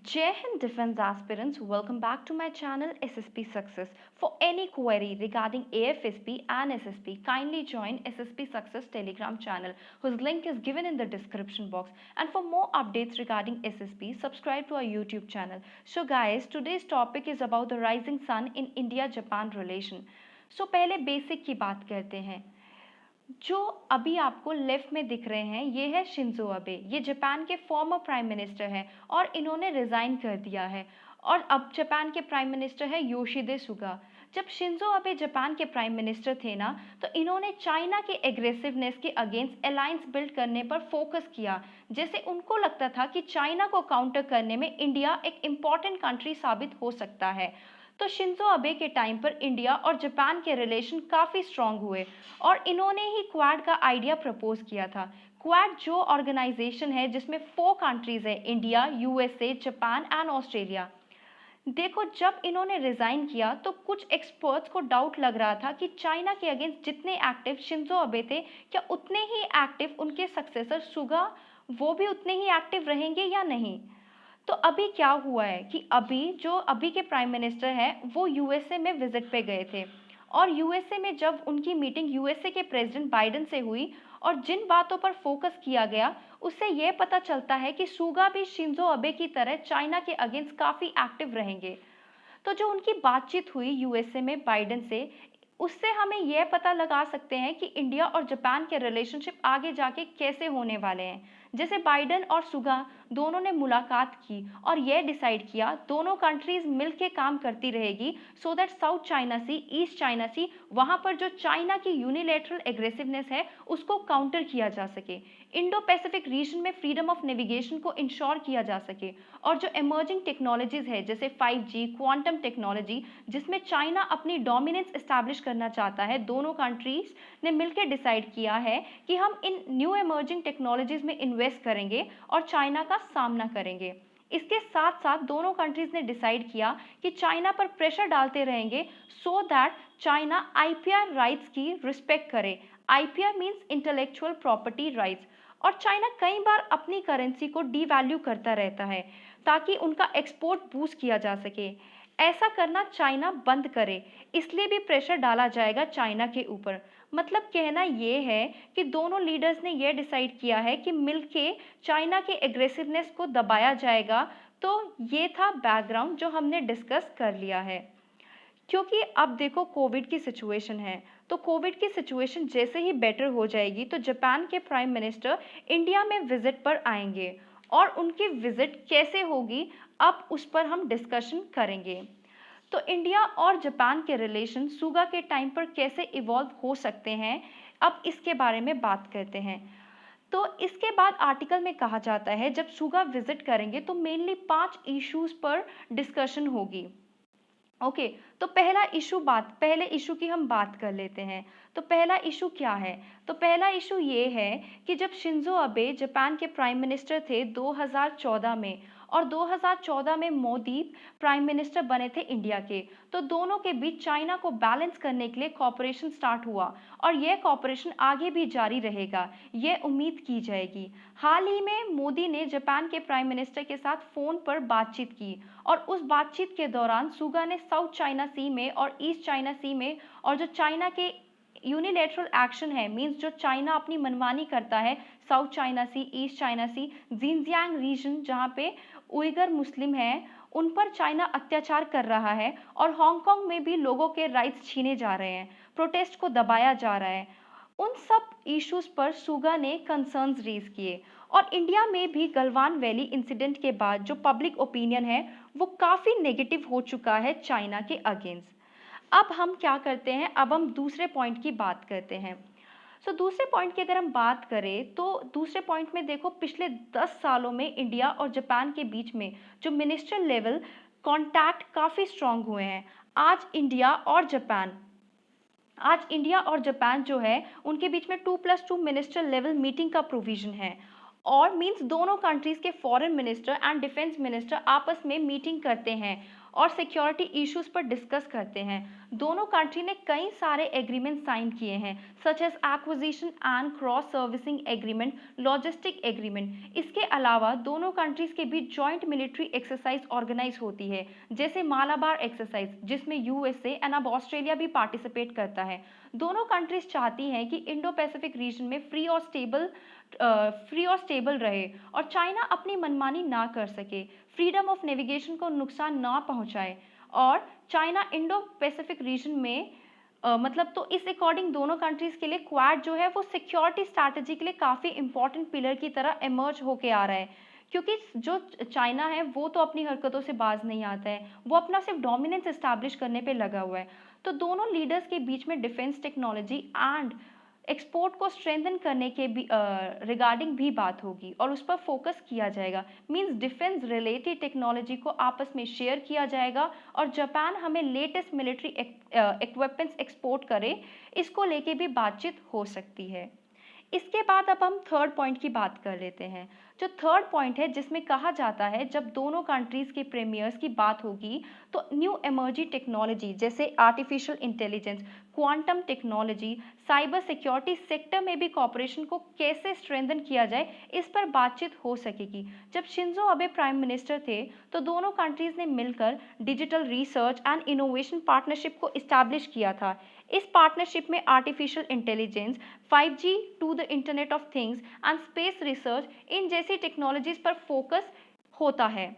Jai Hind Defense aspirants, welcome back to my channel SSP Success. For any query regarding AFSP and SSP, kindly join SSP Success Telegram channel whose link is given in the description box. And for more updates regarding SSP, subscribe to our YouTube channel. So guys, today's topic is about the rising sun in India-Japan relation. So पहले basic की बात करते हैं। जो अभी आपको left में दिख रहे हैं ये है शिंजो अबे। ये जापान के फॉर्मर प्राइम मिनिस्टर हैं और इन्होंने रिजाइन कर दिया है और अब जापान के प्राइम मिनिस्टर है योशिहिदे सुगा। जब शिंजो अबे जापान के प्राइम मिनिस्टर थे ना तो इन्होंने चाइना के एग्रेसिवनेस के अगेंस्ट अलायंस बिल्ड करने पर फोकस किया। जैसे उनको लगता था कि चाइना को काउंटर करने में इंडिया एक इम्पॉर्टेंट कंट्री साबित हो सकता है। तो शिंजो अबे के टाइम पर इंडिया और जापान के रिलेशन काफ़ी स्ट्रांग हुए और इन्होंने ही क्वाड का आइडिया प्रपोज किया था। क्वाड जो ऑर्गेनाइजेशन है जिसमें 4 कंट्रीज है, India, USA, Japan and Australia. देखो, जब इन्होंने रिजाइन किया तो कुछ एक्सपर्ट्स को डाउट लग रहा था कि चाइना के अगेंस्ट जितने एक्टिव शिंजो अबे थे, क्या उतने ही एक्टिव उनके सक्सेसर सुगा वो भी उतने ही एक्टिव रहेंगे या नहीं। तो अभी क्या हुआ है कि अभी के प्राइम मिनिस्टर हैं वो यूएसए में विजिट पे गए थे और यूएसए में जब उनकी मीटिंग यूएसए के प्रेसिडेंट बाइडेन से हुई और जिन बातों पर फोकस किया गया उससे यह पता चलता है कि सुगा भी शिंजो अबे की तरह चाइना के अगेंस्ट काफ़ी एक्टिव रहेंगे। तो जो उनकी बातचीत हुई यूएसए में बाइडेन से, उससे हमें यह पता लगा सकते हैं कि इंडिया और जापान के रिलेशनशिप आगे जाके कैसे होने वाले हैं। जैसे बाइडेन और सुगा दोनों ने मुलाकात की और यह डिसाइड किया दोनों कंट्रीज मिलके काम करती रहेगी so that South China Sea, East China Sea, वहां पर जो चाइना की यूनिलेटरल एग्रेसिवनेस है उसको काउंटर किया जा सके, इंडो पैसिफिक रीजन में फ्रीडम ऑफ नेविगेशन को इंश्योर किया जा सके और जो इमर्जिंग टेक्नोलॉजीज है जैसे 5G, क्वांटम टेक्नोलॉजी, जिसमें चाइना अपनी डोमिनेंस एस्टैब्लिश करना चाहता है, दोनों कंट्रीज ने मिलकर डिसाइड किया है कि हम इन न्यू इमर्जिंग टेक्नोलॉजीज में इन्वेस्ट करेंगे और चाइना का सामना करेंगे। इसके साथ साथ दोनों कंट्रीज ने डिसाइड किया कि चाइना पर प्रेशर डालते रहेंगे so that China IPR rights की रिस्पेक्ट करे। IPR means intellectual property rights. और चाइना कई बार अपनी करेंसी को डीवैल्यू करता रहता है ताकि उनका एक्सपोर्ट बूस्ट किया जा सके। ऐसा करना चाइना बंद करे, इसलिए भी प्रेशर डाला जाएगा चाइना के ऊपर। मतलब कहना ये है कि दोनों लीडर्स ने यह डिसाइड किया है कि मिलके चाइना के एग्रेसिवनेस को दबाया जाएगा। तो ये था बैकग्राउंड जो हमने डिस्कस कर लिया है। क्योंकि अब देखो कोविड की सिचुएशन है, तो कोविड की सिचुएशन जैसे ही बेटर हो जाएगी तो जापान के प्राइम मिनिस्टर इंडिया में विजिट पर आएंगे और उनकी विजिट कैसे होगी अब उस पर हम डिस्कशन करेंगे। तो इंडिया और जापान के रिलेशन सुगा के टाइम पर कैसे इवॉल्व हो सकते हैं, अब इसके बारे में बात करते हैं। तो इसके बाद आर्टिकल में कहा जाता है जब सुगा विजिट करेंगे तो मेनली 5 इश्यूज पर डिस्कशन होगी। ओके, तो पहले इशू की हम बात कर लेते हैं। तो पहला इशू क्या है? तो पहला इशू ये है कि जब शिंजो अबे जापान के प्राइम मिनिस्टर थे 2014 में और 2014 में मोदी प्राइम मिनिस्टर बने थे इंडिया के, तो दोनों के बीच चाइना को बैलेंस करने के लिए कॉपरेशन स्टार्ट हुआ और यह कॉपरेशन आगे भी जारी रहेगा, यह उम्मीद की जाएगी। हाल ही में मोदी ने जापान के प्राइम मिनिस्टर के साथ फोन पर बातचीत की और उस बातचीत के दौरान सुगा ने साउथ चाइना सी में और ईस्ट चाइना सी में और जो चाइना के यूनिलेटरल एक्शन है, मींस जो चाइना अपनी मनमानी करता है, south China Sea, East China सी, जिनजियांग रीजन जहां पे उइगर मुस्लिम हैं उन पर चाइना अत्याचार कर रहा है और हांगकांग में भी लोगों के राइट्स छीने जा रहे हैं, प्रोटेस्ट को दबाया जा रहा है। उन सब इश्यूज पर सुगा ने कंसर्न्स रेज किए और इंडिया में भी गलवान वैली इंसिडेंट के बाद जो पब्लिक ओपिनियन है वो काफ़ी नेगेटिव हो चुका है चाइना के अगेंस्ट। अब हम क्या करते हैं, अब हम दूसरे पॉइंट की बात करते हैं। दूसरे पॉइंट की अगर हम बात करें तो दूसरे पॉइंट में देखो पिछले 10 सालों में इंडिया और जापान के बीच में जो मिनिस्टर लेवल कॉन्टैक्ट काफ़ी स्ट्रांग हुए हैं। आज इंडिया और जापान जो है उनके बीच में 2+2 मिनिस्टर लेवल मीटिंग का प्रोविजन है और मीन्स दोनों कंट्रीज के foreign minister and defence minister आपस में मीटिंग करते हैं और सिक्योरिटी इश्यूज पर डिस्कस करते हैं। दोनों कंट्री ने कई सारे एग्रीमेंट साइन किए हैं, such as acquisition and cross servicing agreement, logistic agreement. इसके अलावा दोनों कंट्रीज के बीच जॉइंट मिलिट्री एक्सरसाइज ऑर्गेनाइज होती है, जैसे मालाबार एक्सरसाइज, जिसमें यूएसए एंड अब ऑस्ट्रेलिया भी पार्टिसिपेट करता है। दोनों कंट्रीज चाहती हैं कि इंडो पैसिफिक रीजन में फ्री और स्टेबल रहे और चाइना अपनी मनमानी ना कर सके, फ्रीडम ऑफ नेविगेशन को नुकसान ना पहुंचाए और चाइना इंडो पैसिफिक रीजन में मतलब तो इस अकॉर्डिंग दोनों कंट्रीज के लिए क्वाड जो है वो सिक्योरिटी स्ट्रैटेजी के लिए काफ़ी इंपॉर्टेंट पिलर की तरह इमर्ज होके आ रहा है, क्योंकि जो चाइना है वो तो अपनी हरकतों से बाज नहीं आता है, वो अपना सिर्फ डोमिनेंस एस्टैब्लिश करने पे लगा हुआ है। तो दोनों लीडर्स के बीच में डिफेंस टेक्नोलॉजी एंड एक्सपोर्ट को स्ट्रेंथन करने के भी रिगार्डिंग भी बात होगी और उस पर फोकस किया जाएगा। मींस डिफेंस रिलेटेड टेक्नोलॉजी को आपस में शेयर किया जाएगा और जापान हमें लेटेस्ट मिलिट्री इक्विपमेंट्स एक्सपोर्ट करे, इसको लेके भी बातचीत हो सकती है। इसके बाद अब हम थर्ड पॉइंट की बात कर लेते हैं। जो थर्ड पॉइंट है जिसमें कहा जाता है जब दोनों कंट्रीज के प्रीमियर्स की बात होगी तो न्यू एमर्जिंग टेक्नोलॉजी जैसे artificial intelligence, quantum technology, cyber security sector में भी कॉपरेशन को कैसे स्ट्रेंथन किया जाए, इस पर बातचीत हो सकेगी। जब शिंजो अबे प्राइम मिनिस्टर थे तो दोनों कंट्रीज ने मिलकर digital research and innovation partnership को इस्टेब्लिश किया था। इस पार्टनरशिप में artificial intelligence, 5G to the internet of things and space research, इन जैसी टेक्नोलॉजीज पर फोकस होता है।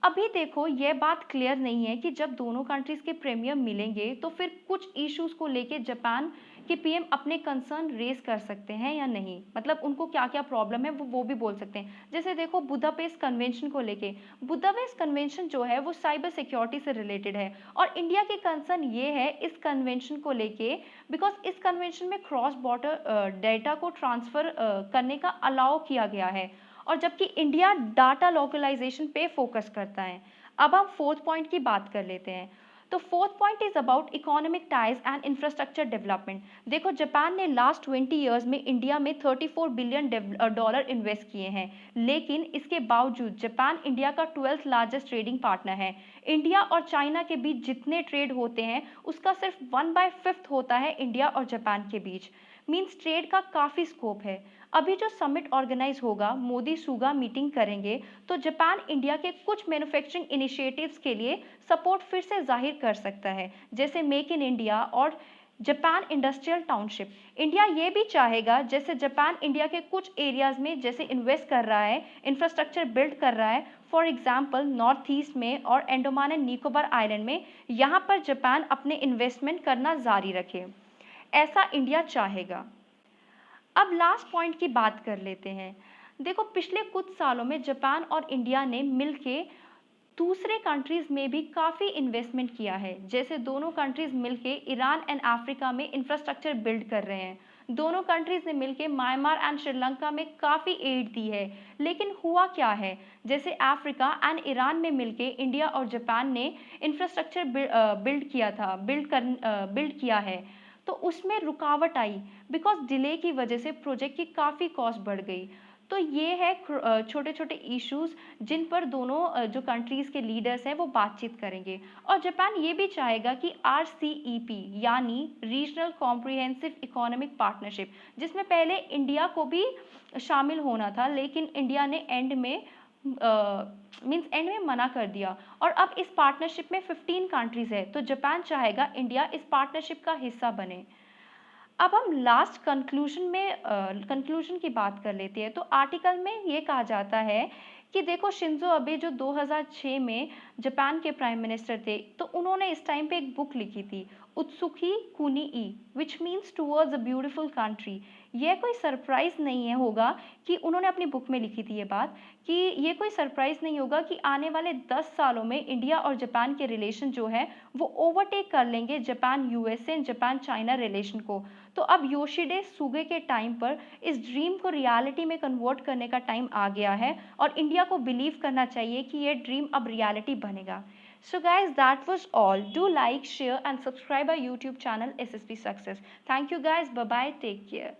अभी देखो यह बात क्लियर नहीं है कि जब दोनों कंट्रीज के प्रीमियर मिलेंगे तो फिर कुछ इश्यूज को लेके जापान के पीएम अपने कंसर्न रेज कर सकते हैं या नहीं, मतलब उनको क्या क्या प्रॉब्लम है वो भी बोल सकते हैं। जैसे देखो बुदापेस्ट कन्वेंशन को लेके, बुदापेस्ट कन्वेंशन जो है वो साइबर सिक्योरिटी से रिलेटेड है और इंडिया के कंसर्न ये है इस कन्वेंशन को लेके बिकॉज इस कन्वेंशन में क्रॉस बॉर्डर डेटा को ट्रांसफर करने का अलाउ किया गया है और जबकि इंडिया डाटा लोकलाइजेशन पे फोकस करता है। अब हम फोर्थ पॉइंट की बात कर लेते हैं। तो fourth point is about economic ties and infrastructure development. देखो जापान ने लास्ट 20 ईयर्स में इंडिया में $34 बिलियन इन्वेस्ट किए हैं, लेकिन इसके बावजूद जापान इंडिया का 12th लार्जेस्ट ट्रेडिंग पार्टनर है। इंडिया और चाइना के बीच जितने ट्रेड होते हैं उसका सिर्फ 1/5 होता है इंडिया और जापान के बीच। मीन्स ट्रेड का काफ़ी स्कोप है। अभी जो समिट ऑर्गेनाइज होगा, मोदी सुगा मीटिंग करेंगे तो जापान इंडिया के कुछ मैन्युफैक्चरिंग इनिशिएटिव्स के लिए सपोर्ट फिर से जाहिर कर सकता है, जैसे मेक इन इंडिया और जापान इंडस्ट्रियल टाउनशिप। इंडिया ये भी चाहेगा जैसे जापान इंडिया के कुछ एरियाज में जैसे इन्वेस्ट कर रहा है, इंफ्रास्ट्रक्चर बिल्ड कर रहा है, फॉर एग्जाम्पल नॉर्थ ईस्ट में और अंडमान एंड निकोबार आइलैंड में, यहाँ पर जापान अपने इन्वेस्टमेंट करना जारी रखे, ऐसा इंडिया चाहेगा। अब लास्ट पॉइंट की बात कर लेते हैं। देखो पिछले कुछ सालों में जापान और इंडिया ने मिलके दूसरे कंट्रीज में भी काफ़ी इन्वेस्टमेंट किया है, जैसे दोनों कंट्रीज मिलके ईरान एंड अफ्रीका में इंफ्रास्ट्रक्चर बिल्ड कर रहे हैं। दोनों कंट्रीज ने मिलके म्यांमार एंड श्रीलंका में काफ़ी एड दी है, लेकिन हुआ क्या है, जैसे अफ्रीका एंड ईरान में मिलके इंडिया और जापान ने इंफ्रास्ट्रक्चर बिल्ड किया है, तो उसमें रुकावट आई बिकॉज डिले की वजह से प्रोजेक्ट की काफ़ी कॉस्ट बढ़ गई। तो ये है छोटे छोटे इश्यूज जिन पर दोनों जो कंट्रीज़ के लीडर्स हैं वो बातचीत करेंगे। और जापान ये भी चाहेगा कि RCEP यानी रीजनल कॉम्प्रिहेंसिव इकोनॉमिक पार्टनरशिप, जिसमें पहले इंडिया को भी शामिल होना था लेकिन इंडिया ने एंड में मना कर दिया और अब इस पार्टनरशिप में 15 कंट्रीज है, तो जापान चाहेगा इंडिया इस पार्टनरशिप का हिस्सा बने। अब हम लास्ट कंक्लूजन की बात कर लेते हैं। तो आर्टिकल में ये कहा जाता है कि देखो शिंजो अबे जो 2006 में जापान के प्राइम मिनिस्टर थे, तो उन्होंने इस टाइम पे एक बुक लिखी थी, उत्सुकी कुनी which means towards a beautiful country. यह कोई सरप्राइज नहीं है होगा कि उन्होंने अपनी बुक में लिखी थी ये बात, कि ये कोई सरप्राइज नहीं होगा कि आने वाले 10 सालों में इंडिया और जापान के रिलेशन जो है वो ओवरटेक कर लेंगे Japan USA and Japan China relation को। तो अब योशिडे सुगे के टाइम पर इस ड्रीम को रियलिटी में कन्वर्ट करने का टाइम आ गया है और इंडिया को बिलीव करना चाहिए कि ये ड्रीम अब रियलिटी बनेगा। So guys, that was all. Do like, share and subscribe our YouTube channel SSP Success. Thank you guys. Bye bye. Take care.